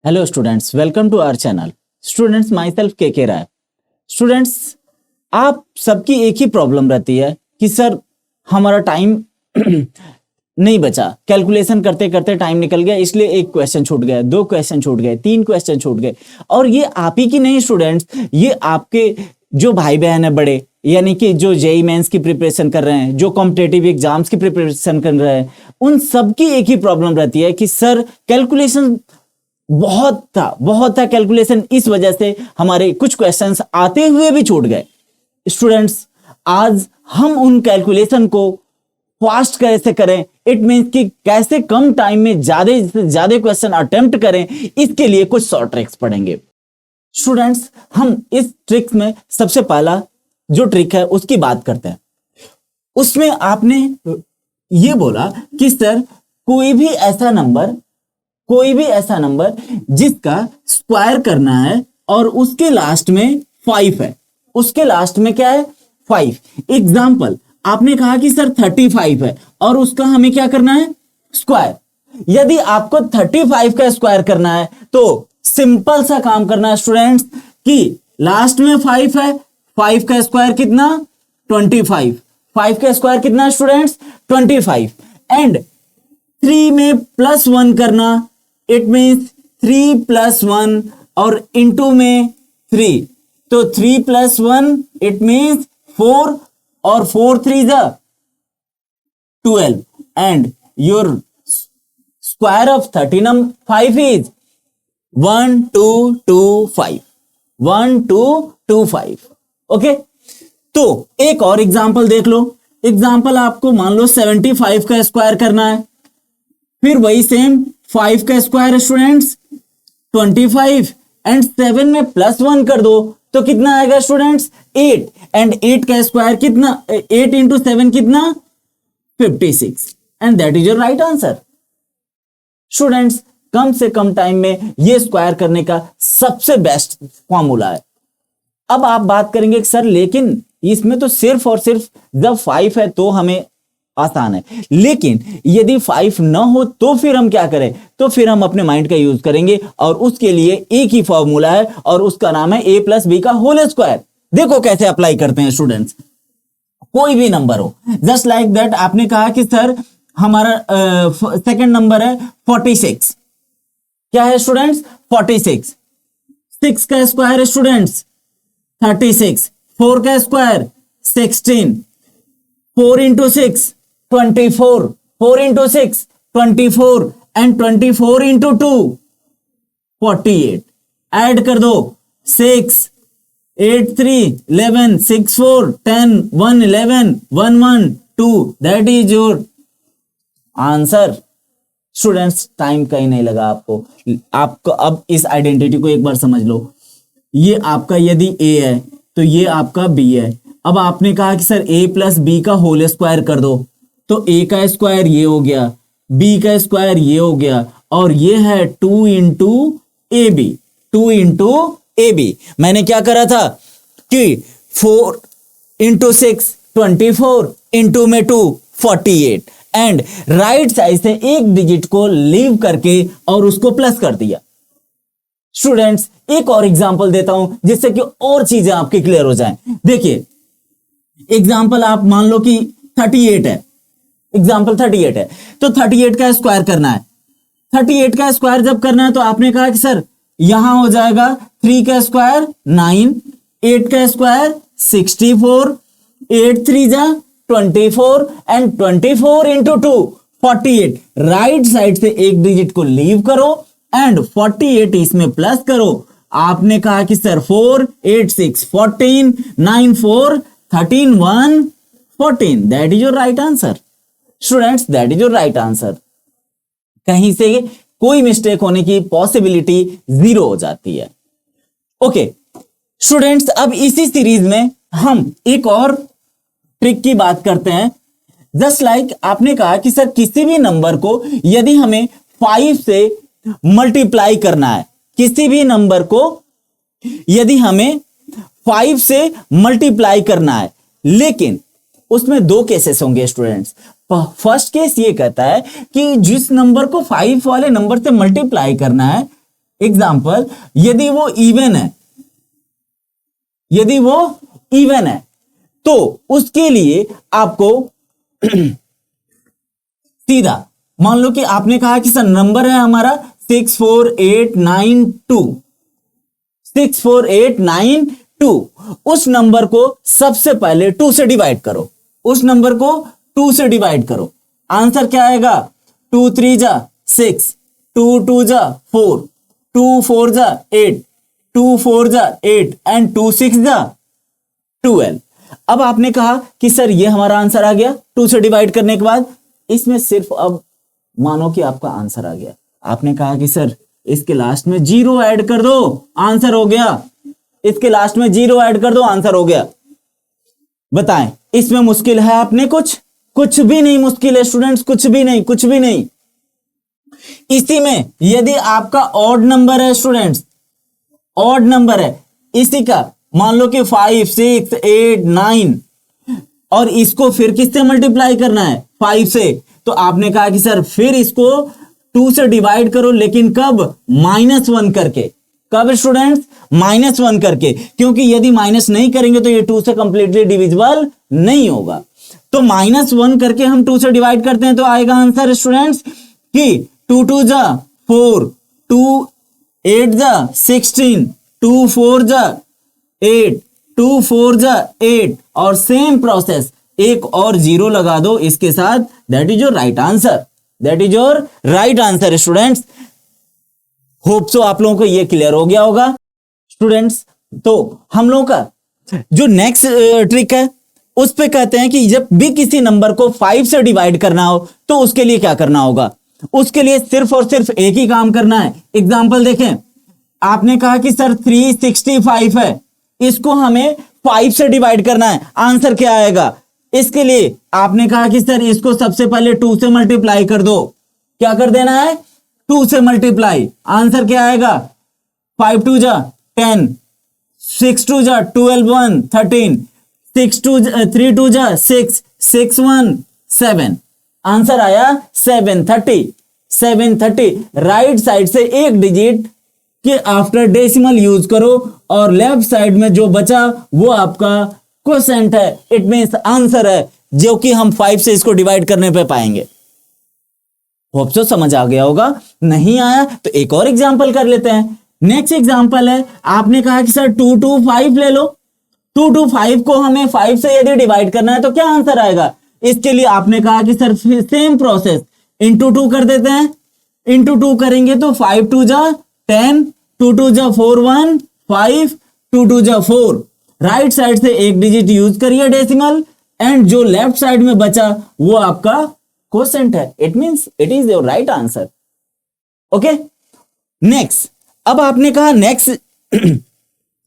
Hello students, welcome to our channel. Students, myself K Rai. Students, आप सबकी एक ही problem रहती है कि सर हमारा टाइम नहीं बचा, कैलकुलेशन करते करते टाइम निकल गया, इसलिए एक क्वेश्चन छूट गया, 2 क्वेश्चन छूट गए, 3 क्वेश्चन छूट गए। और ये आप ही की नहीं स्टूडेंट्स, ये आपके जो भाई बहन है बड़े, यानी कि जो जेईई मेंस की प्रिपरेशन कर रहे हैं, जो कॉम्पिटिटिव एग्जाम्स की प्रिपरेशन कर रहे हैं, उन सबकी एक ही प्रॉब्लम रहती है कि सर कैलकुलेशन बहुत था कैलकुलेशन, इस वजह से हमारे कुछ क्वेश्चंस आते हुए भी छूट गए। स्टूडेंट्स, आज हम उन कैलकुलेशन को फास्ट कैसे करें, इट मींस कि कैसे कम टाइम में ज्यादा से ज्यादा क्वेश्चन अटेम्प्ट करें, इसके लिए कुछ शॉर्ट ट्रिक्स पढ़ेंगे। स्टूडेंट्स, हम इस ट्रिक्स में सबसे पहला जो ट्रिक है उसकी बात करते हैं। उसमें आपने ये बोला कि सर कोई भी ऐसा नंबर जिसका स्क्वायर करना है और उसके लास्ट में 5 है, उसके लास्ट में क्या है 5। एग्जाम्पल, आपने कहा कि सर 35 है और उसका हमें क्या करना है स्क्वायर। यदि आपको 35 का स्क्वायर करना है तो सिंपल सा काम करना है स्टूडेंट्स कि लास्ट में 5 है, 5 का स्क्वायर कितना 25, 5 का स्क्वायर कितना स्टूडेंट्स 25, एंड 3 में +1 करना, इट मीन्स 3 + 1 और इंटू में 3, तो 3 + 1 इट मीन्स 4 और 4 3 12, and your square of 35 is 1225, 1225। Okay, तो एक और एग्जांपल देख लो। एग्जांपल आपको मान लो 75 का स्क्वायर करना है, फिर वही सेम 5 का स्क्वायर स्टूडेंट्स 25, एंड 7 में +1 कर दो तो कितना आएगा स्टूडेंट्स 8, एंड 8 का स्क्वायर कितना 8 × 7 कितना 56, and that is your right answer. Students, कम से कम टाइम में ये स्क्वायर करने का सबसे बेस्ट फॉर्मूला है। अब आप बात करेंगे कि सर लेकिन इसमें तो सिर्फ और सिर्फ जब 5 है तो हमें आसान है, लेकिन यदि 5 ना हो तो फिर हम क्या करें, तो फिर हम अपने माइंड का यूज करेंगे और उसके लिए एक ही फॉर्मूला है और उसका नाम है a + b का होल स्क्वायर। देखो कैसे अप्लाई करते हैं स्टूडेंट्स। कोई भी नंबर हो, जस्ट लाइक दैट आपने कहा कि सर हमारा सेकंड नंबर है 46, क्या है स्टूडेंट्स 46, 6 का स्क्वायर है स्टूडेंट्स 36, 4 का स्क्वायर 16, 4 × 6 24, 4 × 6 24, एंड 24 × 2 48। ऐड कर दो 6 8 3 11 6 4 10 1 11 1 1 2, that is your answer. Students, time कहीं नहीं लगा आपको अब इस आइडेंटिटी को एक बार समझ लो। ये आपका यदि a है तो ये आपका b है। अब आपने कहा कि सर a + b का होल स्क्वायर कर दो, तो a का स्क्वायर ये हो गया, b का स्क्वायर ये हो गया, और ये है 2 × ab, 2 × ab। मैंने क्या करा था कि 4 × 6 24, इंटू में 2 48, एंड राइट साइड से एक डिजिट को लीव करके और उसको प्लस कर दिया। स्टूडेंट्स, एक और एग्जांपल देता हूं जिससे कि और चीजें आपकी क्लियर हो जाएं। देखिए, एग्जांपल आप मान लो कि 38 है, एग्जांपल 38 है, तो 38 का स्क्वायर करना है। 38 का स्क्वायर जब करना है तो आपने कहा कि सर यहां हो जाएगा 3 का स्क्वायर 9, 8 का स्क्वायर 64, 8 3 24, एंड 24 × 2 48। राइट साइड से एक डिजिट को लीव करो एंड 48 इसमें प्लस करो। आपने कहा कि sir 4 8 6 14, 9 4 13 1 14, that is your right answer. Students, that is your right answer. कहीं से कोई मिस्टेक होने की पॉसिबिलिटी 0 हो जाती है। ओके स्टूडेंट्स, अब इसी सीरीज में हम एक और ट्रिक की बात करते हैं। जस्ट लाइक आपने कहा कि सर किसी भी नंबर को यदि हमें 5 से मल्टीप्लाई करना है, किसी भी नंबर को यदि हमें 5 से मल्टीप्लाई करना है, लेकिन उसमें 2 केसेस होंगे स्टूडेंट्स। फर्स्ट केस ये कहता है कि जिस नंबर को 5 वाले नंबर से मल्टीप्लाई करना है, एग्जाम्पल, यदि वो इवन है, यदि वो इवन है तो उसके लिए आपको सीधा, मान लो कि आपने कहा कि सर नंबर है हमारा 64892, 64892, उस नंबर को सबसे पहले 2 से डिवाइड करो, उस नंबर को 2 से डिवाइड करो। आंसर क्या आएगा? 2 3 जा 6, 2 2 जा 4, 2 4 जा 8, 2 4 जा 8 एंड 2 6 जा 12। अब आपने कहा कि सर ये हमारा आंसर आ गया 2 से डिवाइड करने के बाद। इसमें सिर्फ अब मानो कि आपका आंसर आ गया, आपने कहा कि सर इसके लास्ट में 0 ऐड कर दो, आंसर हो गया। इसके लास्ट में 0 ऐड कर दो, आंसर हो गया। बताएं इसमें मुश्किल है आपने कुछ भी नहीं मुश्किल है स्टूडेंट्स, कुछ भी नहीं, कुछ भी नहीं। इसी में यदि आपका ऑड नंबर है स्टूडेंट्स, ऑड नंबर है इसी का, मान लो कि 5 6 8 9, और इसको फिर किससे मल्टीप्लाई करना है? 5 से। तो आपने कहा कि सर फिर इसको 2 से डिवाइड करो, लेकिन कब? -1 करके। कब स्टूडेंट्स? -1 करके, क्योंकि यदि माइनस नहीं करेंगे तो ये 2 से कंप्लीटली डिविजिबल नहीं होगा। तो -1 करके हम 2 से डिवाइड करते हैं तो आएगा आंसर स्टूडेंट्स कि 2 2 जा 4, 2 8 जा 16, 2 4 जा 8, 2 4 जा 8, और सेम प्रोसेस एक और 0 लगा दो इसके साथ। That is your right answer, that is your right answer students. Hope so आप लोगों को ये क्लियर हो गया होगा स्टूडेंट्स। तो हम लोगों का जो नेक्स्ट ट्रिक है उस पे कहते हैं कि जब भी किसी नंबर को 5 से डिवाइड करना हो तो उसके लिए क्या करना होगा? उसके लिए सिर्फ और सिर्फ एक ही काम करना है। एग्जांपल देखें, आपने कहा कि सर 365 है, इसको हमें 5 से डिवाइड करना है, आंसर क्या आएगा? इसके लिए आपने कहा कि सर इसको सबसे पहले 2 से मल्टीप्लाई कर दो। क्या कर देना है? 2 से मल्टीप्लाई। आंसर क्या आएगा? 5 2 जा 10, 6 2 जा 12 1 13, 3 2 जा 6, 6 1 7। आंसर आया 730। 730 राइट साइड से एक डिजिट के आफ्टर डेसिमल यूज करो और लेफ्ट साइड में जो बचा वो आपका क्वोशेंट है, इट मींस आंसर है, जो कि हम 5 से इसको डिवाइड करने पे पाएंगे। होप सो समझ आ गया होगा। नहीं आया तो एक और एग्जांपल कर लेते हैं। नेक्स्ट एग्जांपल है, आपने कहा कि सर 2 2 5 ले लो। 2 2 5 को हमें 5 से यदि डिवाइड करना है तो क्या आंसर आएगा? इसके लिए आपने कहा कि सर सेम प्रोसेस इंटू 2 कर देते हैं। इंटू 2 करेंगे तो 5 2 जा 10, 2 2 जा 4 1 5, 2 2 जा 4। राइट साइड से एक डिजिट यूज करिए डेसिमल, एंड जो लेफ्ट साइड में बचा वो आपका क्वोशेंट है, it means it is your right answer. Okay, next. अब आपने कहा नेक्स्ट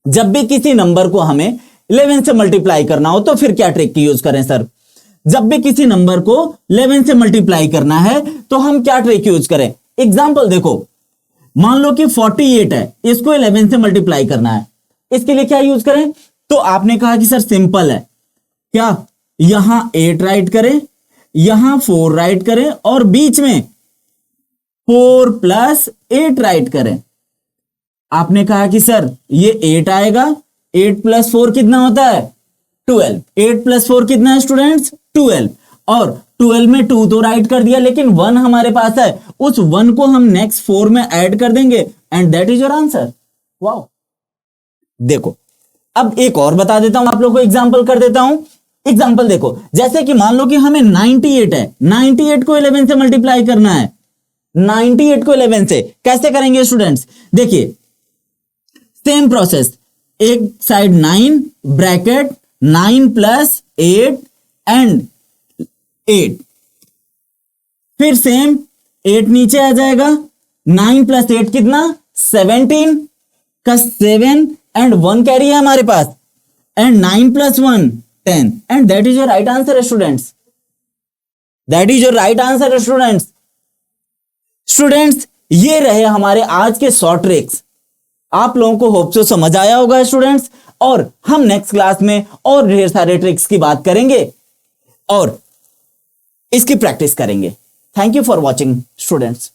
जब भी किसी नंबर को हमें 11 से मल्टीप्लाई करना हो तो फिर क्या ट्रिक यूज करें सर? जब भी किसी नंबर को 11 से मल्टीप्लाई करना है तो हम क्या ट्रिक यूज करें? एग्जांपल देखो, मान लो कि 48 है, इसको 11 से मल्टीप्लाई करना है, इसके लिए क्या यूज करें? तो आपने कहा कि सर सिंपल है, क्या यहां 8 राइट करें, यहां 4 राइट करें और बीच में 4 + 8 राइट करें। आपने कहा कि सर ये 8 आएगा, 8 + 4 कितना होता है? 12। 8 + 4 कितना है स्टूडेंट्स? 12। और 12 में 2 तो राइट कर दिया, लेकिन 1 हमारे पास है, उस 1 को हम नेक्स्ट 4 में ऐड कर देंगे and that is your answer. Wow, देखो अब एक और बता देता हूं आप लोगों को, एग्जांपल कर देता हूं। एग्जांपल देखो, जैसे कि मान लो कि हमें 98 है, 98 को 11 से मल्टीप्लाई करना है। 98 को 11 से कैसे करेंगे स्टूडेंट्स? देखिए सेम प्रोसेस, एक साइड 9 ब्रैकेट 9 + 8 एंड 8, फिर सेम 8 नीचे आ जाएगा, 9 + 8 कितना? 17 का 7 एंड 1 कैरी है हमारे पास, and 9 + 1 10, and that is your right answer students. That is your right answer students. Students ये रहे हमारे आज के शॉर्ट ट्रिक्स। आप लोगों को होप सो समझ आया होगा स्टूडेंट्स, और हम नेक्स्ट क्लास में और ढेर सारे ट्रिक्स की बात करेंगे और इसकी प्रैक्टिस करेंगे। Thank you for watching students.